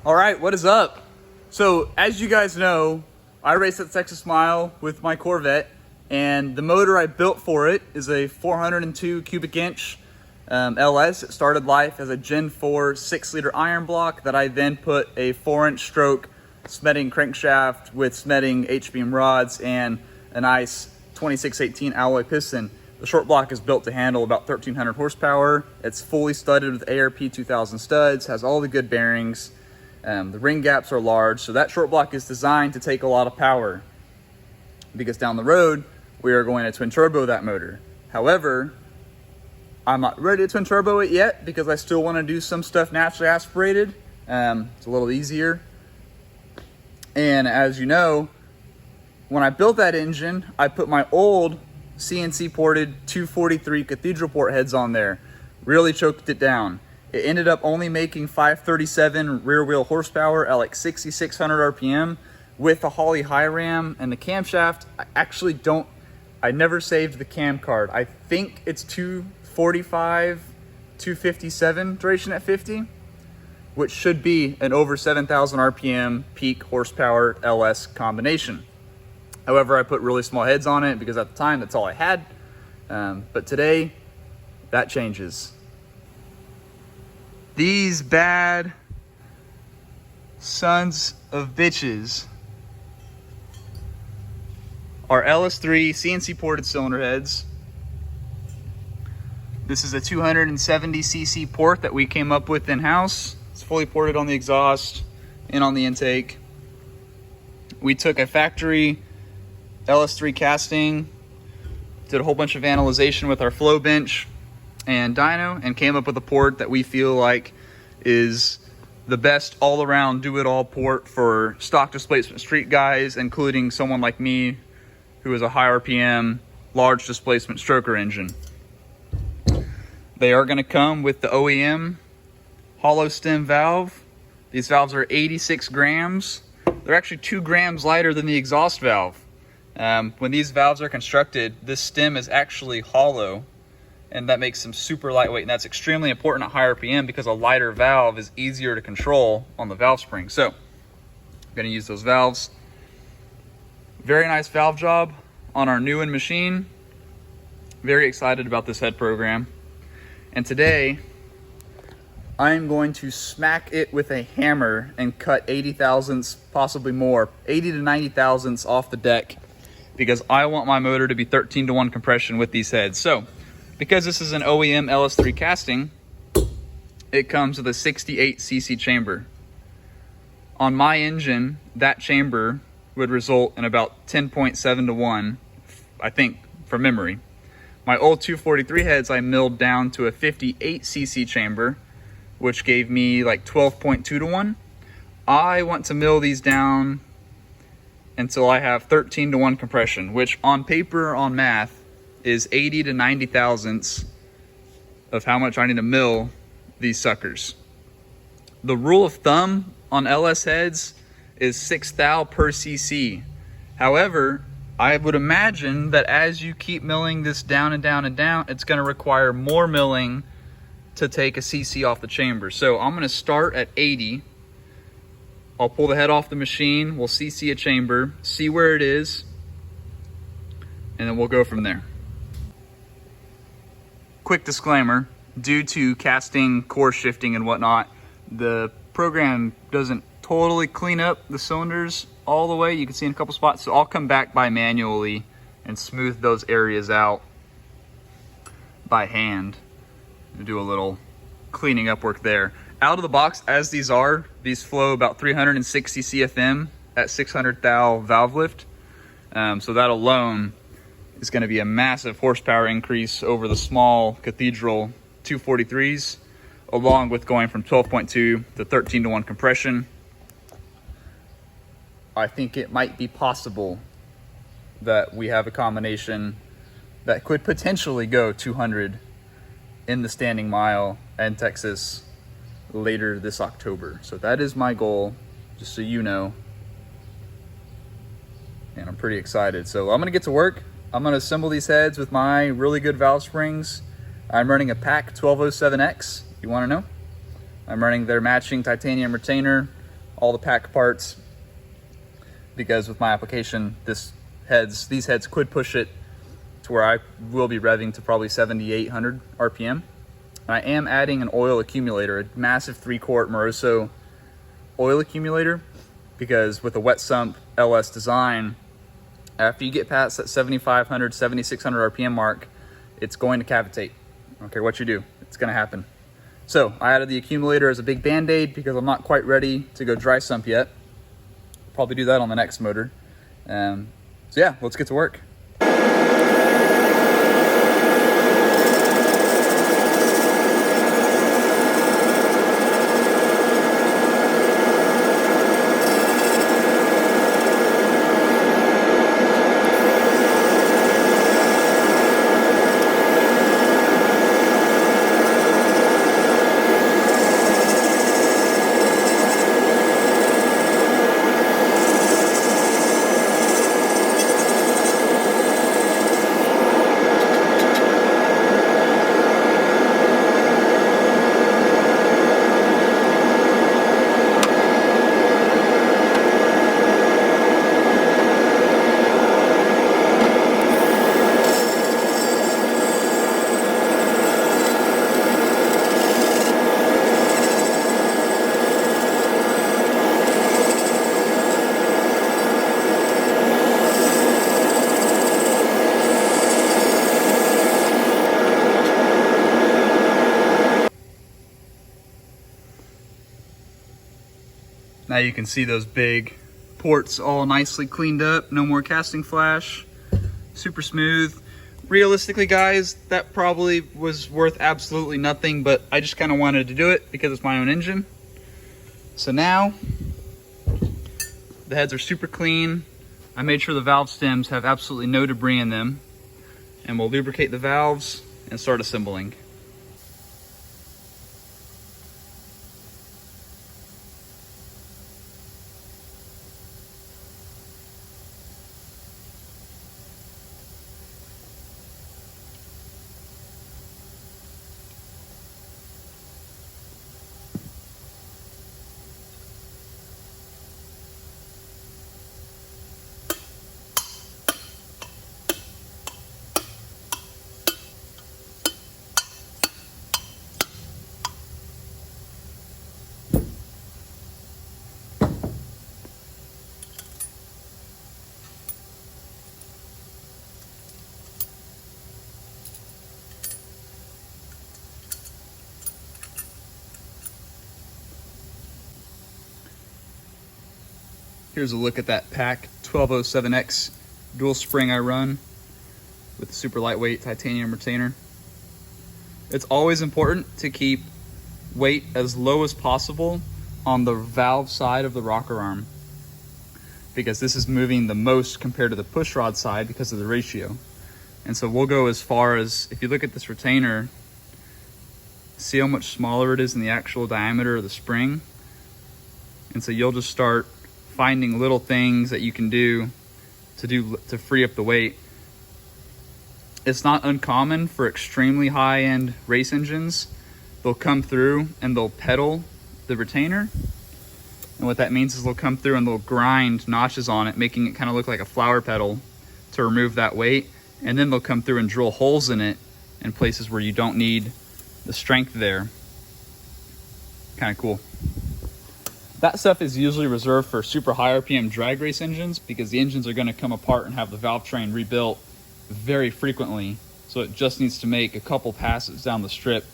All right, what is up? So as you guys know, I race at Texas Mile with my Corvette, and the motor I built for it is a 402 cubic inch LS. It started life as a Gen 4 6-liter iron block that I then put a 4-inch stroke Smetting crankshaft with Smetting H-beam rods and a nice 2618 alloy piston. The short block is built to handle about 1,300 horsepower. It's fully studded with ARP 2000 studs, has all the good bearings. The ring gaps are large, so that short block is designed to take a lot of power because down the road, we are going to twin turbo that motor. However, I'm not ready to twin turbo it yet because I still want to do some stuff naturally aspirated. It's a little easier. And as you know, when I built that engine, I put my old CNC ported 243 cathedral port heads on there. Really choked it down. It ended up only making 537 rear wheel horsepower at like 6,600 RPM with a Holley high ram, and the camshaft, I never saved the cam card. I think it's 245, 257 duration at 50, which should be an over 7,000 RPM peak horsepower LS combination. However, I put really small heads on it because at the time that's all I had. But today, that changes. These bad sons of bitches are LS3 CNC ported cylinder heads. This is a 270cc port that we came up with in-house. It's fully ported on the exhaust and on the intake. We took a factory LS3 casting, did a whole bunch of analyzation with our flow bench and dyno, and came up with a port that we feel like is the best all-around do-it-all port for stock displacement street guys, including someone like me who is a high RPM large displacement stroker engine. They are going to come with the OEM hollow stem valve. These valves are 86 grams. They're actually 2 grams lighter than the exhaust valve. When these valves are constructed, this stem is actually hollow, and that makes them super lightweight, and that's extremely important at high RPM because a lighter valve is easier to control on the valve spring. So I'm going to use those valves. Very nice valve job on our new machine. Very excited about this head program. And today I'm going to smack it with a hammer and cut 80 thousandths, possibly more, 80 to 90 thousandths off the deck, because I want my motor to be 13-to-1 compression with these heads. So because this is an OEM LS3 casting, it comes with a 68cc chamber. On my engine, that chamber would result in about 10.7-to-1, I think, from memory. My old 243 heads I milled down to a 58cc chamber, which gave me like 12.2-to-1. I want to mill these down until I have 13-to-1 compression, which on paper, on math, is 80 to 90 thousandths of how much I need to mill these suckers. The rule of thumb on LS heads is 6 thou per cc. However, I would imagine that as you keep milling this down and down and down, it's going to require more milling to take a cc off the chamber. So I'm going to start at 80. I'll pull the head off the machine, we'll cc a chamber, see where it is, and then we'll go from there. Quick disclaimer, due to casting, core shifting and whatnot, the program doesn't totally clean up the cylinders all the way. You can see in a couple spots, so I'll come back by manually and smooth those areas out by hand and do a little cleaning up work there. Out of the box, as these flow about 360 CFM at 600 thou valve lift. So that alone is going to be a massive horsepower increase over the small cathedral 243s, along with going from 12.2 to 13-to-1 compression. I think it might be possible that we have a combination that could potentially go 200 in the standing mile in Texas later this October. So that is my goal, just so you know. And I'm pretty excited. So I'm gonna get to work. I'm gonna assemble these heads with my really good valve springs. I'm running a PAC 1207X, if you wanna know. I'm running their matching titanium retainer all the pack parts, because with my application, these heads could push it to where I will be revving to probably 7,800 RPM. I am adding an oil accumulator, a massive 3-quart Moroso Oil Accumulator, because with a wet sump LS design, after you get past that 7,500, 7,600 RPM mark, it's going to cavitate. I don't care what you do, it's gonna happen. So I added the accumulator as a big band-aid because I'm not quite ready to go dry sump yet. Probably do that on the next motor. So yeah, let's get to work. Now you can see those big ports all nicely cleaned up, no more casting flash, super smooth. Realistically, guys, that probably was worth absolutely nothing, but I just kind of wanted to do it because it's my own engine. So now, the heads are super clean. I made sure the valve stems have absolutely no debris in them, and we'll lubricate the valves and start assembling. Here's a look at that pack 1207X dual spring I run with the super lightweight titanium retainer. It's always important to keep weight as low as possible on the valve side of the rocker arm, because this is moving the most compared to the push rod side because of the ratio. And so we'll go as far as, if you look at this retainer, see how much smaller it is than the actual diameter of the spring. And so you'll just start finding little things that you can do to free up the weight. It's not uncommon for extremely high-end race engines. They'll come through and they'll pedal the retainer. And what that means is they'll come through and they'll grind notches on it, making it kind of look like a flower petal to remove that weight. And then they'll come through and drill holes in it in places where you don't need the strength there. Kind of cool. That stuff is usually reserved for super high RPM drag race engines, because the engines are going to come apart and have the valve train rebuilt very frequently. So it just needs to make a couple passes down the strip.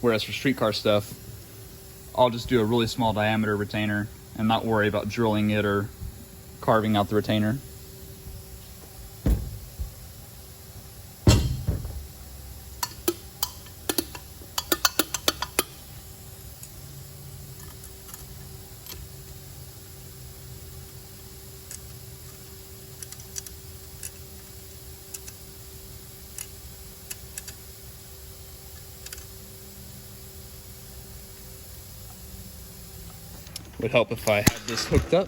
Whereas for street car stuff, I'll just do a really small diameter retainer and not worry about drilling it or carving out the retainer. Would help if I had this hooked up.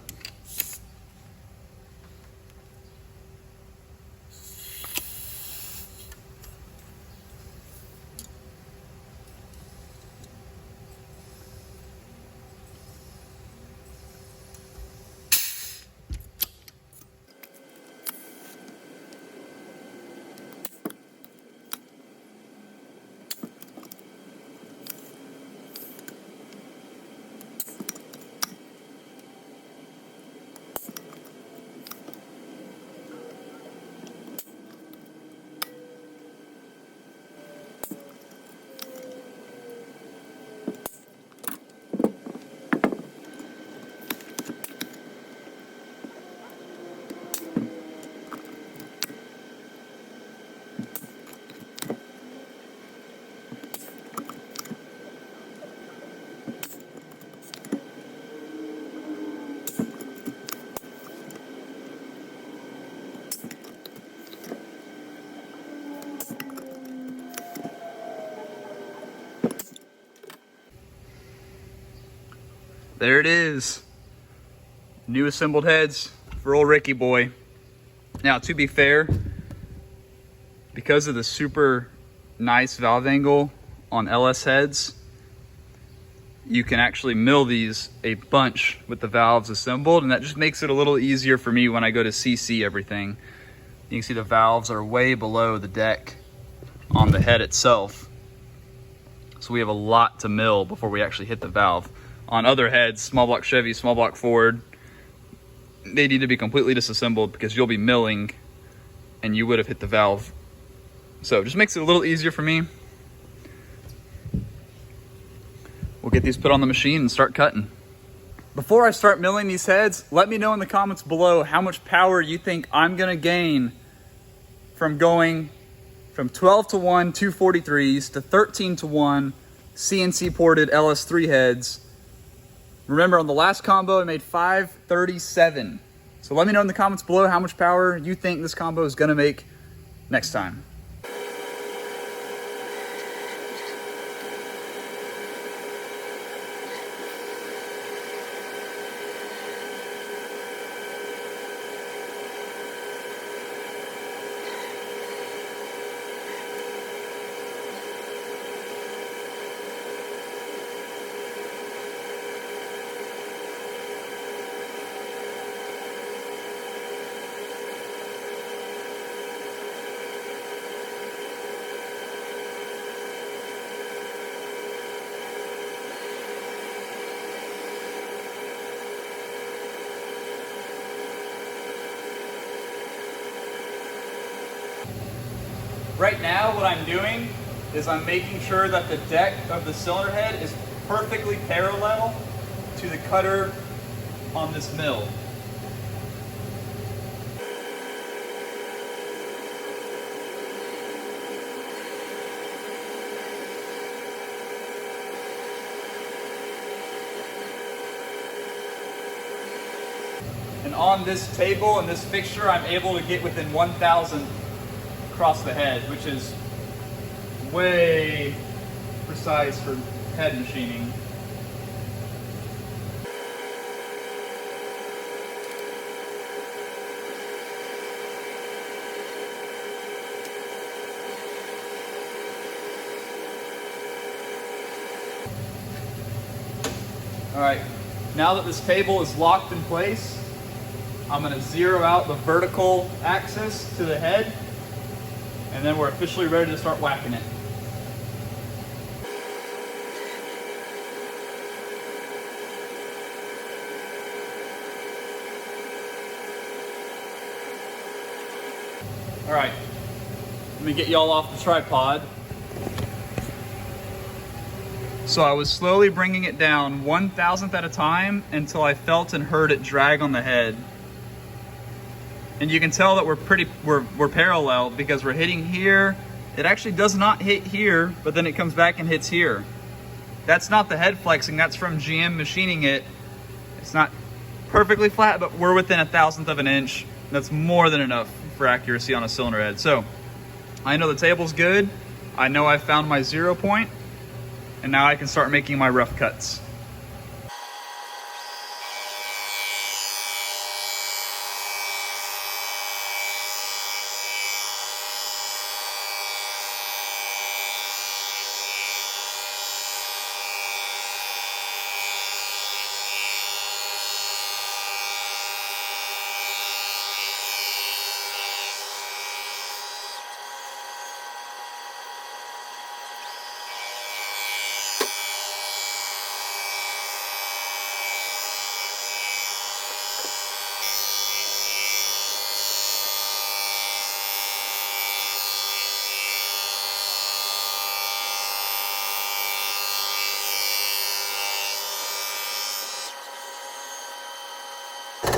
There it is. New assembled heads for old Ricky boy. Now, to be fair, because of the super nice valve angle on LS heads, you can actually mill these a bunch with the valves assembled, and that just makes it a little easier for me when I go to CC everything. You can see the valves are way below the deck on the head itself. So we have a lot to mill before we actually hit the valve. On other heads, small block Chevy, small block Ford, they need to be completely disassembled because you'll be milling and you would have hit the valve. So it just makes it a little easier for me. We'll get these put on the machine and start cutting. Before I start milling these heads, let me know in the comments below how much power you think I'm gonna gain from going from 12 to 1 243s to 13 to 1 CNC ported LS3 heads. Remember, on the last combo, I made 537. So let me know in the comments below how much power you think this combo is gonna make next time. Right now, what I'm doing is I'm making sure that the deck of the cylinder head is perfectly parallel to the cutter on this mill. And on this table and this fixture, I'm able to get within 1,000 across the head, which is way precise for head machining. All right, now that this table is locked in place, I'm going to zero out the vertical axis to the head, and then we're officially ready to start whacking it. All right, let me get y'all off the tripod. So I was slowly bringing it down 1,000th at a time until I felt and heard it drag on the head. And you can tell that we're parallel because we're hitting here. It actually does not hit here, but then it comes back and hits here. That's not the head flexing, that's from GM machining it. It's not perfectly flat, but we're within 1,000th of an inch. That's more than enough for accuracy on a cylinder head. So I know the table's good. I know I found my 0 point, and now I can start making my rough cuts.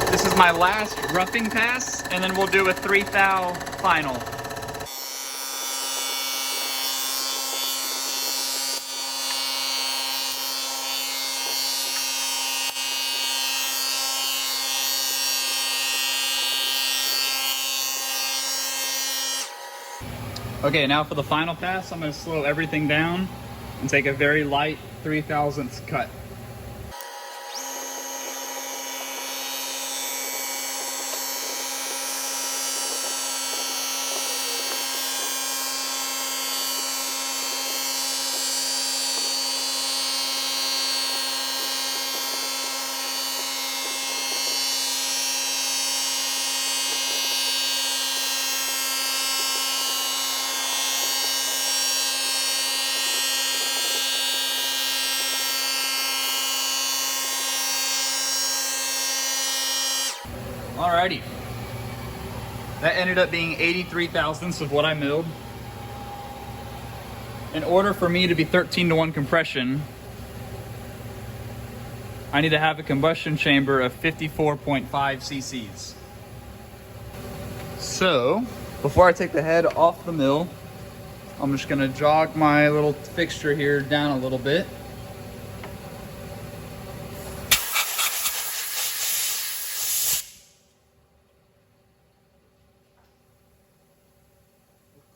This is my last roughing pass, and then we'll do a 3 thou final. Okay, now for the final pass, I'm going to slow everything down and take a very light 3/1000th cut. Alrighty. That ended up being 83 thousandths of what I milled. In order for me to be 13-to-1 compression, I need to have a combustion chamber of 54.5 cc's. So, before I take the head off the mill, I'm just gonna jog my little fixture here down a little bit.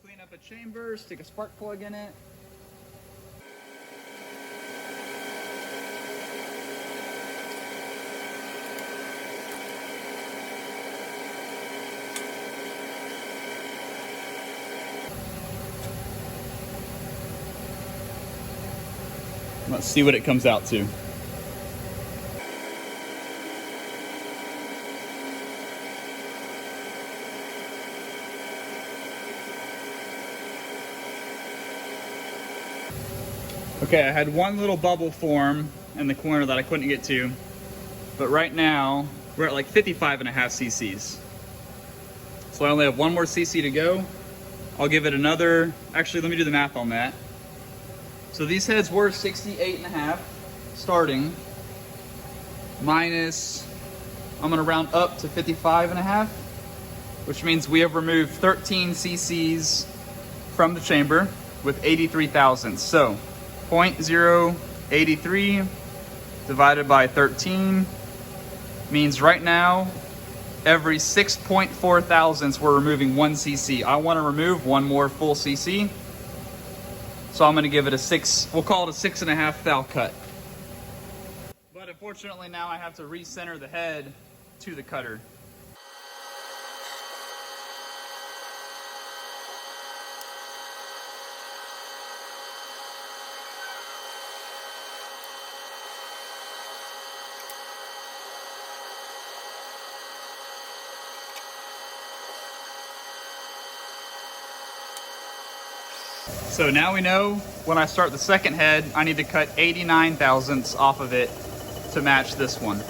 Clean up a chamber, stick a spark plug in it. Let's see what it comes out to. Okay, I had one little bubble form in the corner that I couldn't get to, but right now we're at like 55.5 cc's. So I only have one more cc to go. I'll give it another, actually let me do the math on that. So these heads were 68.5 starting, minus, I'm gonna round up to 55.5, which means we have removed 13 cc's from the chamber with 83 thousandths. So 0.083 divided by 13 means right now every 6.4 thousandths we're removing 1 cc. I want to remove one more full cc, so I'm going to give it a 6, we'll call it a 6.5 thou cut. But unfortunately now I have to recenter the head to the cutter. So now we know when I start the second head, I need to cut 89 thousandths off of it to match this one.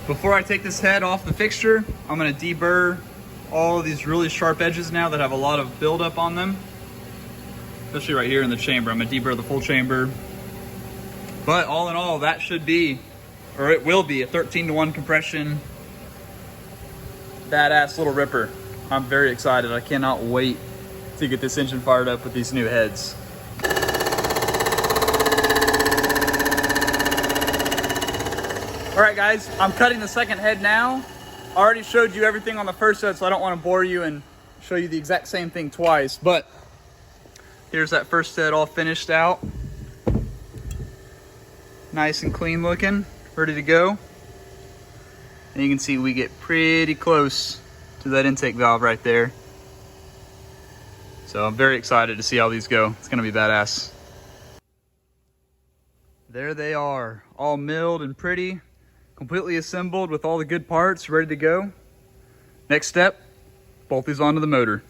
Before I take this head off the fixture, I'm going to deburr all of these really sharp edges now that have a lot of buildup on them. Especially right here in the chamber. I'm going to deburr the full chamber. But all in all, that should be, or it will be, a 13-to-1 compression badass little ripper. I'm very excited. I cannot wait to get this engine fired up with these new heads. All right guys, I'm cutting the second head now. I already showed you everything on the first head, so I don't want to bore you and show you the exact same thing twice, but here's that first head all finished out. Nice and clean looking, ready to go. And you can see we get pretty close to that intake valve right there. So I'm very excited to see how these go. It's gonna be badass. There they are, all milled and pretty. Completely assembled with all the good parts, ready to go. Next step, bolt these onto the motor.